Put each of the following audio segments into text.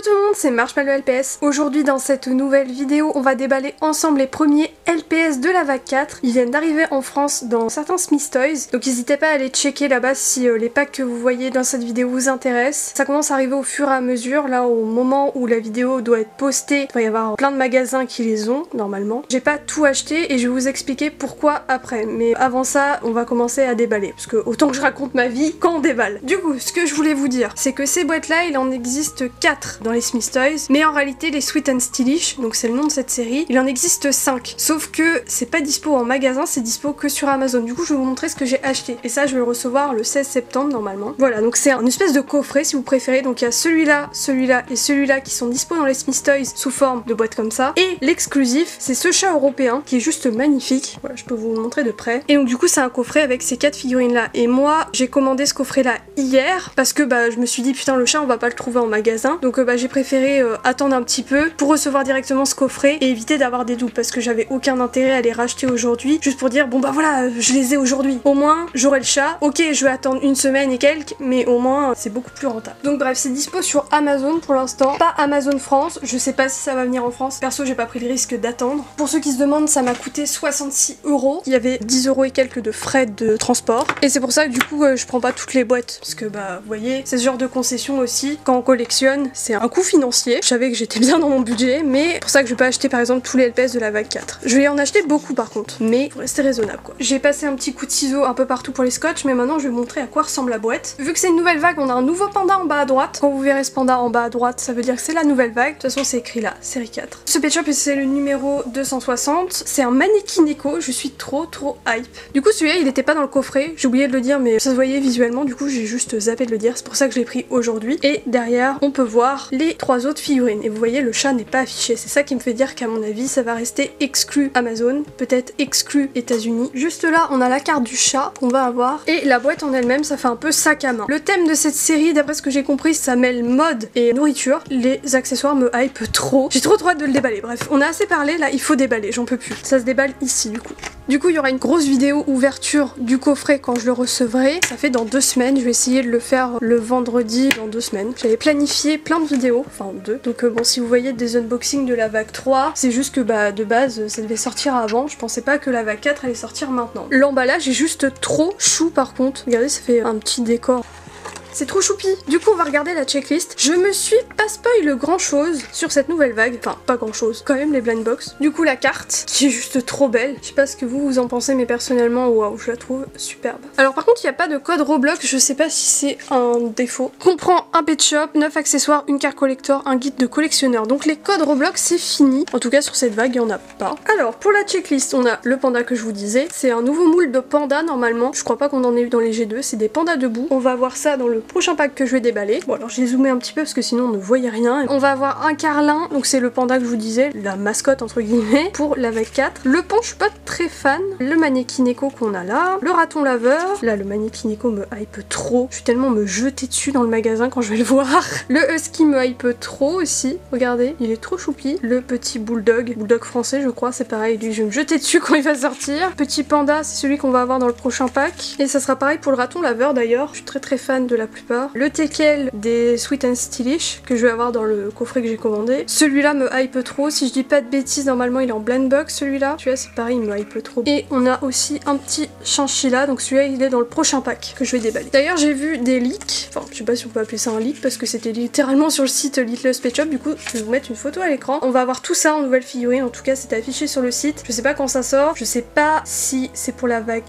Coucou tout le monde, c'est Marshmallow LPS. Aujourd'hui dans cette nouvelle vidéo, on va déballer ensemble les premiers LPS de la vague 4. Ils viennent d'arriver en France dans certains Smith Toys, donc n'hésitez pas à aller checker là-bas si les packs que vous voyez dans cette vidéo vous intéressent. Ça commence à arriver au fur et à mesure, là au moment où la vidéo doit être postée, il va y avoir plein de magasins qui les ont normalement. J'ai pas tout acheté et je vais vous expliquer pourquoi après, mais avant ça on va commencer à déballer, parce que autant que je raconte ma vie quand on déballe. Du coup, ce que je voulais vous dire, c'est que ces boîtes là, il en existe 4 dans les Smith Toys, mais en réalité les Sweet and Stylish, donc c'est le nom de cette série, il en existe 5. Sauf que c'est pas dispo en magasin, c'est dispo que sur Amazon. Du coup je vais vous montrer ce que j'ai acheté. Et ça je vais le recevoir le 16 septembre normalement. Voilà, donc c'est une espèce de coffret si vous préférez. Donc il y a celui-là, celui-là et celui-là qui sont dispo dans les Smith Toys sous forme de boîte comme ça. Et l'exclusif, c'est ce chat européen qui est juste magnifique. Voilà, je peux vous le montrer de près. Et donc du coup c'est un coffret avec ces 4 figurines là. Et moi j'ai commandé ce coffret là hier parce que je me suis dit putain le chat on va pas le trouver en magasin. Donc j'ai préféré attendre un petit peu pour recevoir directement ce coffret et éviter d'avoir des doutes parce que j'avais aucun intérêt à les racheter aujourd'hui juste pour dire bon voilà je les ai aujourd'hui. Au moins j'aurai le chat. Ok je vais attendre une semaine et quelques mais au moins c'est beaucoup plus rentable. Donc bref c'est dispo sur Amazon pour l'instant. Pas Amazon France. Je sais pas si ça va venir en France. Perso j'ai pas pris le risque d'attendre. Pour ceux qui se demandent ça m'a coûté 66 €. Il y avait 10 € et quelques de frais de transport. Et c'est pour ça que du coup je prends pas toutes les boîtes. Parce que vous voyez c'est ce genre de concession aussi. Quand on collectionne c'est un coût financier. Je savais que j'étais bien dans mon budget, mais pour ça que je vais pas acheter par exemple tous les LPS de la vague 4. Je vais en acheter beaucoup par contre, mais faut rester raisonnable quoi. J'ai passé un petit coup de ciseau un peu partout pour les scotch, mais maintenant je vais vous montrer à quoi ressemble la boîte. Vu que c'est une nouvelle vague, on a un nouveau panda en bas à droite. Quand vous verrez ce panda en bas à droite, ça veut dire que c'est la nouvelle vague. De toute façon c'est écrit là, série 4. Ce pet shop c'est le numéro 260. C'est un mannequin éco, je suis trop hype. Du coup celui-là il était pas dans le coffret, j'ai oublié de le dire mais ça se voyait visuellement, du coup j'ai juste zappé de le dire, c'est pour ça que je l'ai pris aujourd'hui. Et derrière on peut voir les 3 autres figurines. Et vous voyez le chat n'est pas affiché, c'est ça qui me fait dire qu'à mon avis ça va rester exclu Amazon, peut-être exclu États-Unis. Juste là on a la carte du chat qu'on va avoir et la boîte en elle-même ça fait un peu sac à main. Le thème de cette série d'après ce que j'ai compris ça mêle mode et nourriture. Les accessoires me hype trop. J'ai trop hâte de le déballer. Bref on a assez parlé là, il faut déballer, j'en peux plus. Ça se déballe ici du coup. Du coup il y aura une grosse vidéo ouverture du coffret quand je le recevrai. Ça fait dans 2 semaines, je vais essayer de le faire le vendredi dans 2 semaines. J'avais planifié plein de vidéos, enfin 2. Donc bon si vous voyez des unboxings de la vague 3, c'est juste que de base ça devait sortir avant. Je pensais pas que la vague 4 allait sortir maintenant. L'emballage est juste trop chou par contre. Regardez ça fait un petit décor. C'est trop choupi. Du coup on va regarder la checklist. Je me suis pas spoil grand chose sur cette nouvelle vague. Enfin pas grand chose. Quand même les blind box. Du coup la carte qui est juste trop belle. Je sais pas ce que vous en pensez mais personnellement waouh je la trouve superbe. Alors par contre il n'y a pas de code Roblox. Je sais pas si c'est un défaut. Comprend un pet shop, 9 accessoires, une carte collector, un guide de collectionneur. Donc les codes Roblox c'est fini. En tout cas sur cette vague il y en a pas. Alors pour la checklist on a le panda que je vous disais. C'est un nouveau moule de panda normalement. Je crois pas qu'on en ait eu dans les G2. C'est des pandas debout. On va voir ça dans le prochain pack que je vais déballer. Bon alors j'ai zoomé un petit peu parce que sinon on ne voyait rien. On va avoir un carlin, donc c'est le panda que je vous disais, la mascotte entre guillemets, pour la vague 4. Le pont je suis pas très fan. Le mannequin éco qu'on a là. Le raton laveur. Là le mannequin éco me hype trop. Je suis tellement me jeter dessus dans le magasin quand je vais le voir. Le husky me hype trop aussi. Regardez, il est trop choupi. Le petit bulldog français je crois, c'est pareil. Lui je vais me jeter dessus quand il va sortir. Petit panda c'est celui qu'on va avoir dans le prochain pack. Et ça sera pareil pour le raton laveur d'ailleurs. Je suis très fan de la plupart. Le teckel des Sweet and Stylish que je vais avoir dans le coffret que j'ai commandé. Celui-là me hype trop. Si je dis pas de bêtises, normalement il est en blind box celui-là. Celui-là c'est pareil, il me hype trop. Et on a aussi un petit chinchilla. Donc celui-là il est dans le prochain pack que je vais déballer. D'ailleurs j'ai vu des leaks. Enfin je sais pas si on peut appeler ça un leak parce que c'était littéralement sur le site Littlest Pet Shop. Du coup je vais vous mettre une photo à l'écran. On va avoir tout ça en nouvelle figurine. En tout cas c'est affiché sur le site. Je sais pas quand ça sort. Je sais pas si c'est pour la vague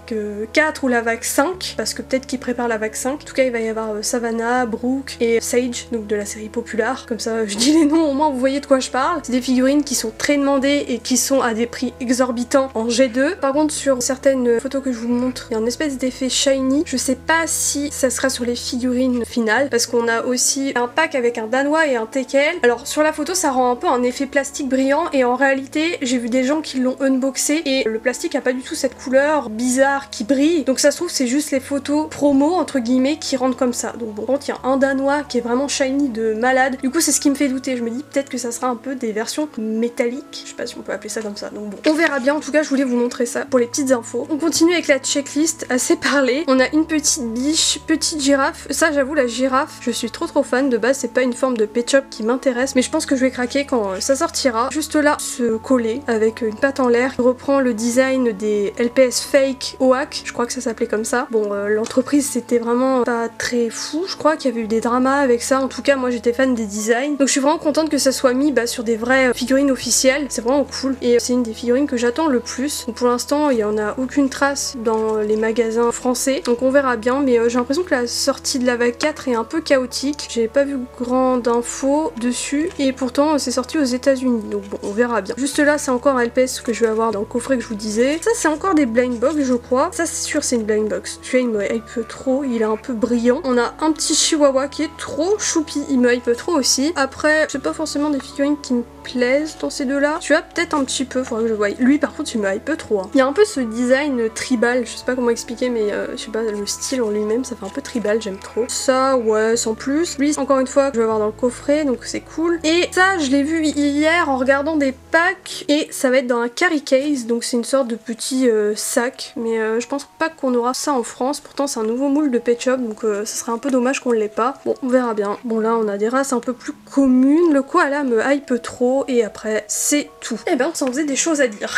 4 ou la vague 5. Parce que peut-être qu'ils préparent la vague 5. En tout cas il va y avoir Savannah, Brooke et Sage, donc de la série Popular. Comme ça je dis les noms au moins vous voyez de quoi je parle. C'est des figurines qui sont très demandées et qui sont à des prix exorbitants en G2. Par contre sur certaines photos que je vous montre, il y a un espèce d'effet shiny. Je sais pas si ça sera sur les figurines finales parce qu'on a aussi un pack avec un danois et un teckel. Alors sur la photo ça rend un peu un effet plastique brillant et en réalité j'ai vu des gens qui l'ont unboxé et le plastique a pas du tout cette couleur bizarre qui brille. Donc ça se trouve c'est juste les photos promo entre guillemets qui rendent comme ça ça. Donc bon, il y a un danois qui est vraiment shiny de malade. Du coup c'est ce qui me fait douter. Je me dis peut-être que ça sera un peu des versions métalliques. Je sais pas si on peut appeler ça comme ça. Donc bon, on verra bien. En tout cas je voulais vous montrer ça pour les petites infos. On continue avec la checklist, assez parlé. On a une petite biche, petite girafe. Ça j'avoue la girafe, je suis trop fan. De base c'est pas une forme de Pet Shop qui m'intéresse, mais je pense que je vais craquer quand ça sortira. Juste là, ce collet avec une patte en l'air reprend le design des LPS Fake OAK, je crois que ça s'appelait comme ça. Bon, l'entreprise c'était vraiment pas très fou, je crois qu'il y avait eu des dramas avec ça. En tout cas moi j'étais fan des designs, donc je suis vraiment contente que ça soit mis sur des vraies figurines officielles. C'est vraiment cool et c'est une des figurines que j'attends le plus. Donc pour l'instant il y en a aucune trace dans les magasins français, donc on verra bien, mais j'ai l'impression que la sortie de la vague 4 est un peu chaotique. J'ai pas vu grand d'infos dessus et pourtant c'est sorti aux États-Unis, donc bon on verra bien. Juste là c'est encore un LPS que je vais avoir dans le coffret que je vous disais. Ça c'est encore des blind box je crois. Ça c'est sûr c'est une blind box. Celui-là il me hype trop, il est un peu brillant. On a un petit chihuahua qui est trop choupi, il me hype trop aussi. Après c'est pas forcément des figurines qui me plaisent dans ces deux là. Celui-là peut-être un petit peu, faudrait que je voie. Lui par contre il me hype trop. Il y a un peu ce design tribal, je sais pas comment expliquer mais je sais pas, le style en lui-même ça fait un peu tribal, j'aime trop. Ça ouais sans plus. Lui encore une fois je vais avoir dans le coffret donc c'est cool. Et ça je l'ai vu hier en regardant des packs et ça va être dans un carry case, donc c'est une sorte de petit sac, mais je pense pas qu'on aura ça en France. Pourtant c'est un nouveau moule de Pet Shop donc ça serait un peu dommage qu'on l'ait pas. Bon on verra bien. Bon là on a des races un peu plus communes, le koala me hype trop et après c'est tout. Et ben ça en faisait des choses à dire.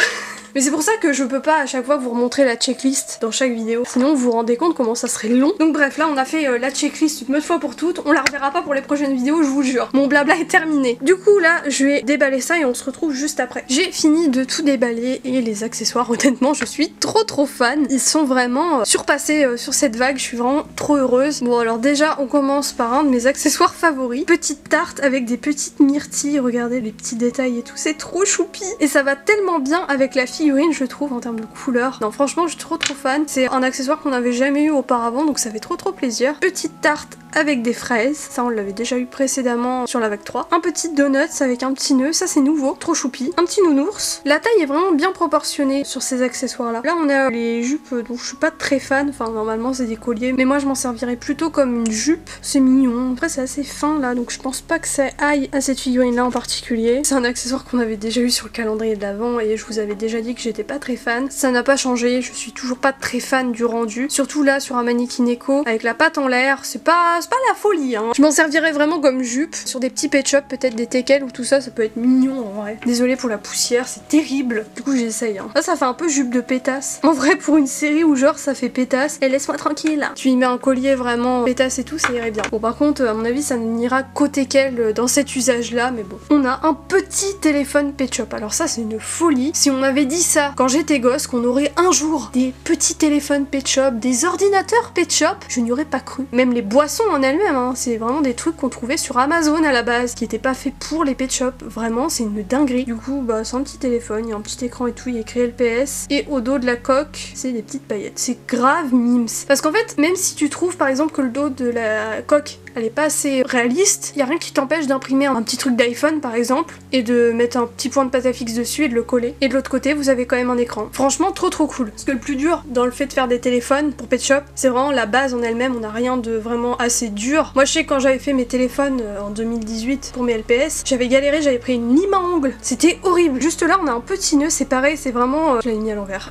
Mais c'est pour ça que je peux pas à chaque fois vous remontrer la checklist dans chaque vidéo, sinon vous vous rendez compte comment ça serait long. Donc bref, là on a fait la checklist une bonne fois pour toutes, on la reverra pas pour les prochaines vidéos, je vous jure. Mon blabla est terminé. Du coup là, je vais déballer ça et on se retrouve juste après. J'ai fini de tout déballer et les accessoires, honnêtement, je suis trop fan. Ils sont vraiment surpassés sur cette vague, je suis vraiment trop heureuse. Bon alors déjà, on commence par un de mes accessoires favoris. Petite tarte avec des petites myrtilles, regardez les petits détails et tout, c'est trop choupi. Et ça va tellement bien avec la figurine je trouve en termes de couleur. Non franchement je suis trop fan. C'est un accessoire qu'on n'avait jamais eu auparavant donc ça fait trop plaisir. Petite tarte avec des fraises, ça on l'avait déjà eu précédemment sur la vague 3. Un petit donuts avec un petit nœud, ça c'est nouveau, trop choupi. Un petit nounours. La taille est vraiment bien proportionnée sur ces accessoires là. Là on a les jupes dont je suis pas très fan, enfin normalement c'est des colliers, mais moi je m'en servirais plutôt comme une jupe, c'est mignon. Après c'est assez fin là donc je pense pas que ça aille à cette figurine là en particulier. C'est un accessoire qu'on avait déjà eu sur le calendrier de l'Avent et je vous avais déjà dit que j'étais pas très fan. Ça n'a pas changé, je suis toujours pas très fan du rendu. Surtout là sur un mannequin éco avec la patte en l'air, c'est pas la folie hein. Je m'en servirais vraiment comme jupe sur des petits Pet Shop, peut-être des teckels ou tout ça, ça peut être mignon en vrai. Désolée pour la poussière, c'est terrible. Du coup j'essaye hein. Là ça fait un peu jupe de pétasse. En vrai pour une série où genre ça fait pétasse, et laisse-moi tranquille là. Tu y mets un collier vraiment pétasse et tout, ça irait bien. Bon par contre à mon avis ça n'ira qu'au teckel dans cet usage là, mais bon. On a un petit téléphone Pet Shop. Alors ça c'est une folie. Si on m'avait dit ça quand j'étais gosse, qu'on aurait un jour des petits téléphones Pet Shop, des ordinateurs Pet Shop, je n'y aurais pas cru. Même les boissons en elles-mêmes, hein, c'est vraiment des trucs qu'on trouvait sur Amazon à la base, qui n'étaient pas faits pour les Pet Shop. Vraiment, c'est une dinguerie. Du coup, c'est un petit téléphone, il y a un petit écran et tout, il y a écrit LPS, et au dos de la coque, c'est des petites paillettes. C'est grave mimes. Parce qu'en fait, même si tu trouves par exemple que le dos de la coque elle est pas assez réaliste, il y a rien qui t'empêche d'imprimer un petit truc d'iPhone par exemple et de mettre un petit point de pâte à fixe dessus et de le coller. Et de l'autre côté vous avez quand même un écran. Franchement trop cool. Parce que le plus dur dans le fait de faire des téléphones pour Pet Shop, c'est vraiment la base en elle-même, on n'a rien de vraiment assez dur. Moi je sais que quand j'avais fait mes téléphones en 2018 pour mes LPS, j'avais galéré, j'avais pris une lime à ongles, c'était horrible. Juste là on a un petit nœud, c'est pareil, c'est vraiment... je l'avais mis à l'envers.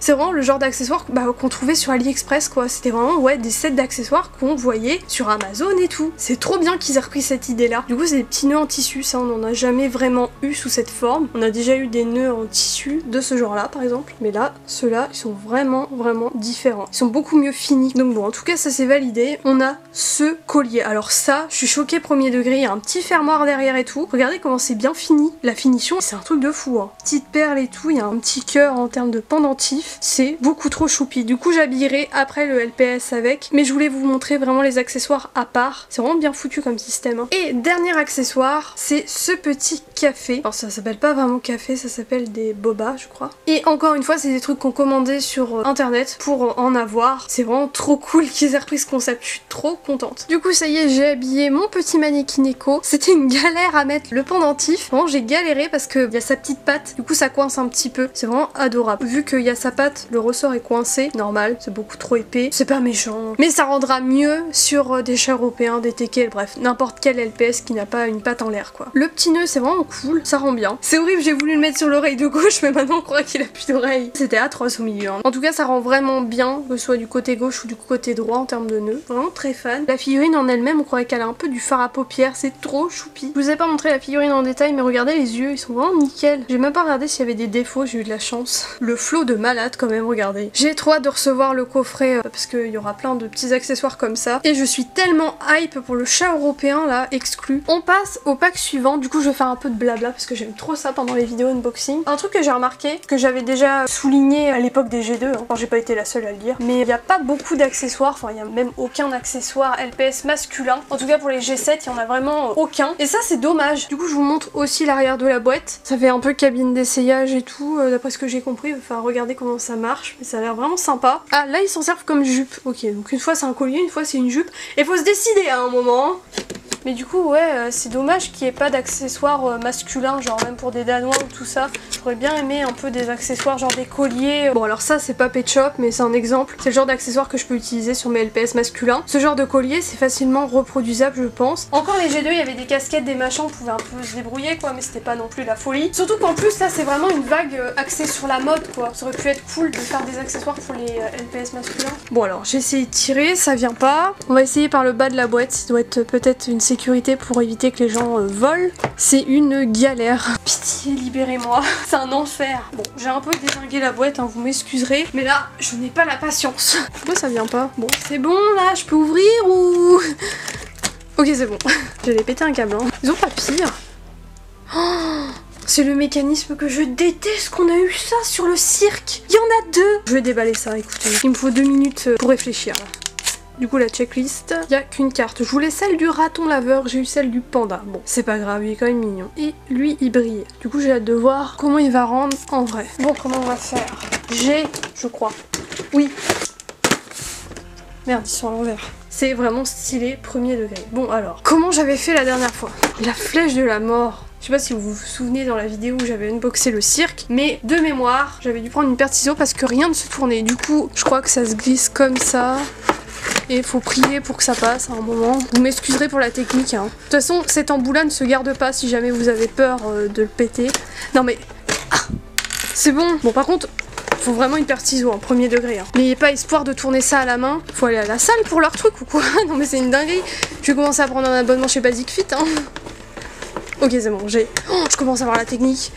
C'est vraiment le genre d'accessoires qu'on trouvait sur AliExpress quoi, c'était vraiment ouais des sets d'accessoires qu'on voyait sur Amazon et tout. C'est trop bien qu'ils aient repris cette idée là. Du coup c'est des petits nœuds en tissu, ça on en a jamais vraiment eu sous cette forme. On a déjà eu des nœuds en tissu de ce genre là par exemple, mais là ceux-là ils sont vraiment différents. Ils sont beaucoup mieux finis. Donc bon en tout cas ça c'est validé. On a ce collier. Alors ça je suis choquée premier degré, il y a un petit fermoir derrière et tout. Regardez comment c'est bien fini. La finition c'est un truc de fou hein. Petite perle et tout, il y a un petit cœur en termes de pendentif. C'est beaucoup trop choupi. Du coup j'habillerai après le LPS avec, mais je voulais vous montrer vraiment les accessoires à part. part. C'est vraiment bien foutu comme système. Hein. Et dernier accessoire, c'est ce petit café. Alors ça s'appelle pas vraiment café, ça s'appelle des boba je crois. Et encore une fois c'est des trucs qu'on commandait sur internet pour en avoir. C'est vraiment trop cool qu'ils aient repris ce concept, je suis trop contente. Du coup ça y est, j'ai habillé mon petit mannequin Echo. C'était une galère à mettre le pendentif. Vraiment j'ai galéré parce qu'il y a sa petite patte, du coup ça coince un petit peu. C'est vraiment adorable. Vu qu'il y a sa patte, le ressort est coincé, normal, c'est beaucoup trop épais. C'est pas méchant, mais ça rendra mieux sur des chats européens, des TKL, bref, n'importe quel LPS qui n'a pas une patte en l'air quoi. Le petit nœud c'est vraiment cool, ça rend bien. C'est horrible, j'ai voulu le mettre sur l'oreille de gauche, mais maintenant on croit qu'il a plus d'oreille. C'était atroce au milieu. Hein. En tout cas ça rend vraiment bien, que ce soit du côté gauche ou du côté droit en termes de nœud. Vraiment très fan. La figurine en elle-même, on croirait qu'elle a un peu du fard à paupières, c'est trop choupi. Je vous ai pas montré la figurine en détail, mais regardez les yeux, ils sont vraiment nickel. J'ai même pas regardé s'il y avait des défauts, j'ai eu de la chance. Le flow de malade quand même, regardez. J'ai trop hâte de recevoir le coffret parce qu'il y aura plein de petits accessoires comme ça. Et je suis tellement hype pour le chat européen là, exclu. On passe au pack suivant, du coup je vais faire un peu de blabla parce que j'aime trop ça pendant les vidéos unboxing. Un truc que j'ai remarqué, que j'avais déjà souligné à l'époque des G2, hein. Enfin j'ai pas été la seule à le dire, mais il n'y a pas beaucoup d'accessoires, enfin il n'y a même aucun accessoire LPS masculin. En tout cas pour les G7 il y en a vraiment aucun. Et ça c'est dommage. Du coup je vous montre aussi l'arrière de la boîte. Ça fait un peu cabine d'essayage et tout, d'après ce que j'ai compris. Enfin regardez comment ça marche, mais ça a l'air vraiment sympa. Ah là ils s'en servent comme jupe. Ok, donc une fois c'est un collier, une fois c'est une jupe. Et faut se décider à un moment. Mais du coup ouais c'est dommage qu'il n'y ait pas d'accessoires masculins, genre même pour des danois ou tout ça. J'aurais bien aimé un peu des accessoires genre des colliers. Bon alors ça c'est pas Pet Shop mais c'est un exemple. C'est le genre d'accessoire que je peux utiliser sur mes LPS masculins. Ce genre de collier c'est facilement reproduisable je pense. Encore les G2 il y avait des casquettes, des machins, on pouvait un peu se débrouiller quoi, mais c'était pas non plus la folie. Surtout qu'en plus là c'est vraiment une vague axée sur la mode quoi. Ça aurait pu être cool de faire des accessoires pour les LPS masculins. Bon alors j'ai essayé de tirer, ça vient pas. On va essayer par le bas de la boîte, ça doit être peut-être une sécurité pour éviter que les gens volent. C'est une galère. Pitié, libérez-moi. C'est un enfer. Bon, j'ai un peu dézingué la boîte, hein, vous m'excuserez. Mais là, je n'ai pas la patience. Pourquoi ça vient pas? Bon, c'est bon là, je peux ouvrir ou... Ok, c'est bon. J'allais péter un câble. Hein. Ils ont pas pire. Oh, c'est le mécanisme que je déteste qu'on a eu ça sur le cirque. Il y en a deux. Je vais déballer ça, écoutez. Il me faut 2 minutes pour réfléchir là. Du coup la checklist, il n'y a qu'une carte. Je voulais celle du raton laveur, j'ai eu celle du panda. Bon, c'est pas grave, il est quand même mignon. Et lui, il brille. Du coup j'ai hâte de voir comment il va rendre en vrai. Bon, comment on va faire? J'ai, je crois. Oui. Merde, ils sont à l'envers. C'est vraiment stylé, premier degré. Bon alors, comment j'avais fait la dernière fois? La flèche de la mort. Je sais pas si vous vous souvenez dans la vidéo où j'avais unboxé le cirque, mais de mémoire, j'avais dû prendre une paire de ciseaux parce que rien ne se tournait. Du coup, je crois que ça se glisse comme ça. Et il faut prier pour que ça passe à un moment. Vous m'excuserez pour la technique. Hein. De toute façon, cet embout-là ne se garde pas si jamais vous avez peur de le péter. Non mais... Ah, c'est bon. Bon par contre, faut vraiment une paire de ciseaux, hein, premier degré. Hein. N'ayez pas espoir de tourner ça à la main. Faut aller à la salle pour leur truc ou quoi? Non mais c'est une dinguerie. Je vais commencer à prendre un abonnement chez Basic Fit. Hein. Ok c'est bon, je commence à voir la technique.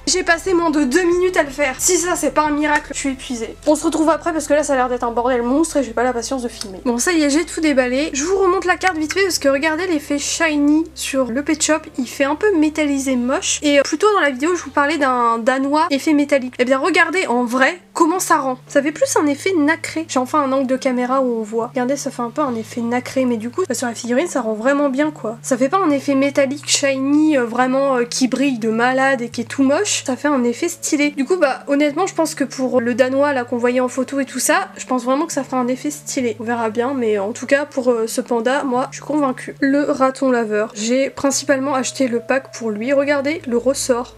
J'ai passé moins de 2 minutes à le faire. Si ça c'est pas un miracle, je suis épuisée. On se retrouve après parce que là ça a l'air d'être un bordel monstre et j'ai pas la patience de filmer. Bon ça y est, j'ai tout déballé. Je vous remonte la carte vite fait parce que regardez l'effet shiny sur le Pet Shop. Il fait un peu métallisé moche. Et plus tôt dans la vidéo je vous parlais d'un danois effet métallique. Et bien regardez en vrai comment ça rend. Ça fait plus un effet nacré. J'ai enfin un angle de caméra où on voit. Regardez, ça fait un peu un effet nacré, mais du coup sur la figurine ça rend vraiment bien quoi. Ça fait pas un effet métallique shiny vraiment qui brille de malade et qui est tout moche. Ça fait un effet stylé. Du coup bah honnêtement je pense que pour le danois là qu'on voyait en photo et tout ça, je pense vraiment que ça fera un effet stylé. On verra bien, mais en tout cas pour ce panda, moi je suis convaincue. Le raton laveur, j'ai principalement acheté le pack pour lui. Regardez le ressort.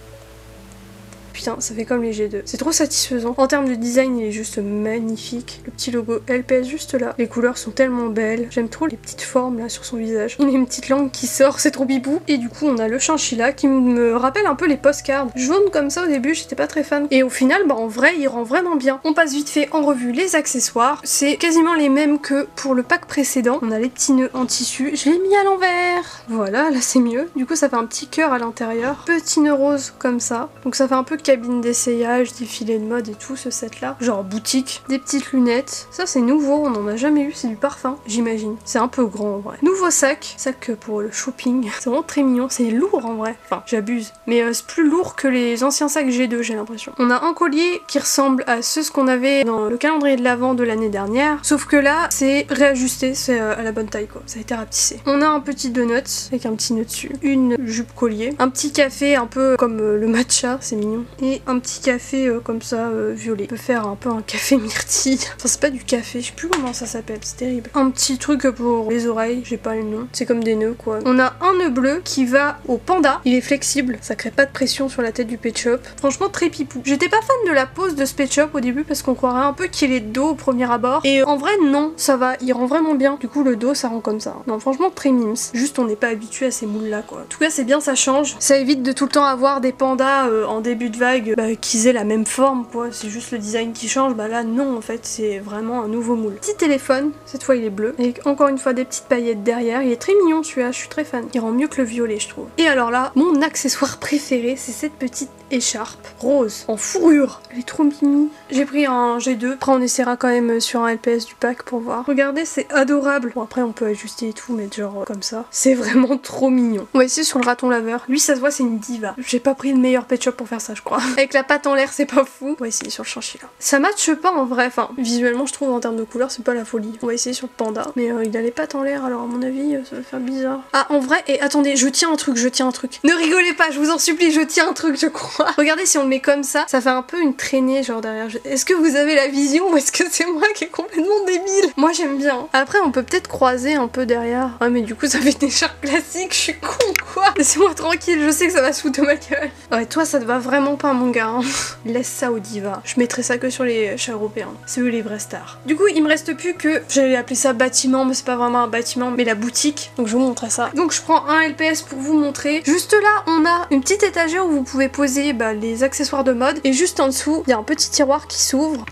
Putain, ça fait comme les G2. C'est trop satisfaisant. En termes de design, il est juste magnifique. Le petit logo LPS juste là. Les couleurs sont tellement belles. J'aime trop les petites formes là sur son visage. Il a une petite langue qui sort, c'est trop bibou. Et du coup, on a le chinchilla qui me rappelle un peu les postcards. Jaune comme ça au début, j'étais pas très fan. Et au final, bah en vrai, il rend vraiment bien. On passe vite fait en revue les accessoires. C'est quasiment les mêmes que pour le pack précédent. On a les petits nœuds en tissu. Je l'ai mis à l'envers. Voilà, là c'est mieux. Du coup, ça fait un petit cœur à l'intérieur. Petit nœud rose comme ça. Donc ça fait un peu cabine d'essayage, des filets de mode et tout ce set là. Genre boutique, des petites lunettes. Ça c'est nouveau, on en a jamais eu, c'est du parfum, j'imagine. C'est un peu grand en vrai. Nouveau sac pour le shopping. C'est vraiment très mignon, c'est lourd en vrai. Enfin, j'abuse. Mais c'est plus lourd que les anciens sacs G2, j'ai l'impression. On a un collier qui ressemble à ce qu'on avait dans le calendrier de l'Avent de l'année dernière. Sauf que là, c'est réajusté, c'est à la bonne taille quoi. Ça a été rapetissé. On a un petit donut avec un petit nœud dessus. Une jupe collier. Un petit café un peu comme le matcha, c'est mignon. Et un petit café comme ça, violet. On peut faire un peu un café myrtille. Enfin, c'est pas du café, je sais plus comment ça s'appelle, c'est terrible. Un petit truc pour les oreilles, j'ai pas le nom. C'est comme des nœuds quoi. On a un nœud bleu qui va au panda. Il est flexible, ça crée pas de pression sur la tête du pet shop. Franchement, très pipou. J'étais pas fan de la pose de ce pet shop au début parce qu'on croirait un peu qu'il est de dos au premier abord. Et en vrai, non, ça va, il rend vraiment bien. Du coup, le dos, ça rend comme ça. Non, franchement, très mimes. Juste, on n'est pas habitué à ces moules là quoi. En tout cas, c'est bien, ça change. Ça évite de tout le temps avoir des pandas en début de vague qu'ils aient la même forme quoi. C'est juste le design qui change. Bah là, non, en fait, c'est vraiment un nouveau moule. Petit téléphone, cette fois il est bleu. Avec encore une fois des petites paillettes derrière. Il est très mignon celui-là, je suis très fan. Il rend mieux que le violet, je trouve. Et alors là, mon accessoire préféré, c'est cette petite écharpe rose en fourrure. Elle est trop mimi. J'ai pris un G2. Après, on essaiera quand même sur un LPS du pack pour voir. Regardez, c'est adorable. Bon, après, on peut ajuster et tout, mais genre comme ça. C'est vraiment trop mignon. On va essayer sur le raton laveur. Lui, ça se voit, c'est une diva. J'ai pas pris le meilleur pet shop pour faire ça, je crois. Avec la patte en l'air, c'est pas fou. On va essayer sur le chinchilla. Ça matche pas en vrai. Enfin, visuellement, je trouve en termes de couleur, c'est pas la folie. On va essayer sur le panda. Mais il a les pattes en l'air, alors à mon avis, ça va faire bizarre. Ah, en vrai, et attendez, je tiens un truc. Ne rigolez pas, je vous en supplie, je tiens un truc, je crois. Regardez, si on le met comme ça fait un peu une traînée, genre derrière. Est-ce que vous avez la vision ou est-ce que c'est moi qui est complètement débile? Moi, j'aime bien. Après, on peut peut-être croiser un peu derrière. Ah, mais du coup, ça fait une écharpe classique. Je suis con, quoi. Laissez-moi tranquille, je sais que ça va se foutre de ma gueule. Ouais, toi, ça te va vraiment pas, mon gars. Hein. Laisse ça aux divas. Je mettrai ça que sur les chats européens. C'est eux les vrais stars. Du coup, il me reste plus que, j'allais appeler ça bâtiment, mais c'est pas vraiment un bâtiment, mais la boutique. Donc, je vais vous montrer ça. Donc, je prends un LPS pour vous montrer. Juste là, on a une petite étagère où vous pouvez poser les accessoires de mode. Et juste en dessous, il y a un petit tiroir qui s'ouvre.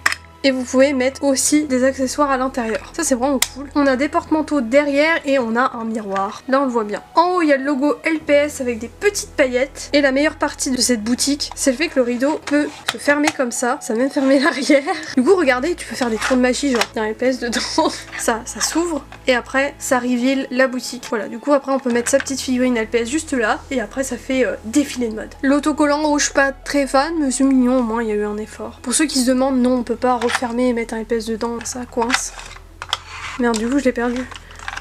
Et vous pouvez mettre aussi des accessoires à l'intérieur. Ça c'est vraiment cool. On a des porte-manteaux derrière et on a un miroir. Là on le voit bien. En haut il y a le logo LPS avec des petites paillettes. Et la meilleure partie de cette boutique, c'est le fait que le rideau peut se fermer comme ça. Ça va même fermer l'arrière. Du coup regardez, tu peux faire des tours de magie genre il y a un LPS dedans. Ça s'ouvre et après ça reveal la boutique. Voilà, du coup après on peut mettre sa petite figurine LPS juste là. Et après ça fait défilé de mode. L'autocollant, je suis pas très fan, mais c'est mignon, au moins il y a eu un effort. Pour ceux qui se demandent, non on peut pas fermer et mettre un LPS dedans, ça coince. Merde, du coup je l'ai perdu.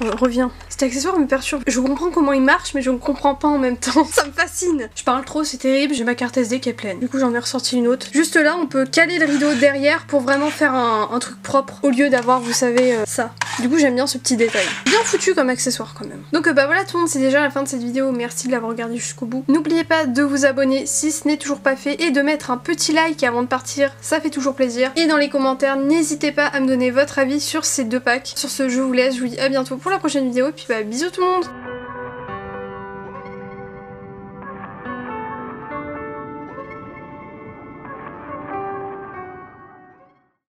Reviens. Cet accessoire me perturbe. Je comprends comment il marche, mais je ne comprends pas en même temps. Ça me fascine. Je parle trop, c'est terrible. J'ai ma carte SD qui est pleine. Du coup, j'en ai ressorti une autre. Juste là, on peut caler le rideau derrière pour vraiment faire un truc propre au lieu d'avoir, vous savez, ça. Du coup, j'aime bien ce petit détail. Bien foutu comme accessoire quand même. Donc bah voilà tout le monde, c'est déjà la fin de cette vidéo. Merci de l'avoir regardé jusqu'au bout. N'oubliez pas de vous abonner si ce n'est toujours pas fait et de mettre un petit like avant de partir. Ça fait toujours plaisir. Et dans les commentaires, n'hésitez pas à me donner votre avis sur ces deux packs. Sur ce, je vous laisse. Je vous dis à bientôt pour la prochaine vidéo. Et puis bah bisous tout le monde.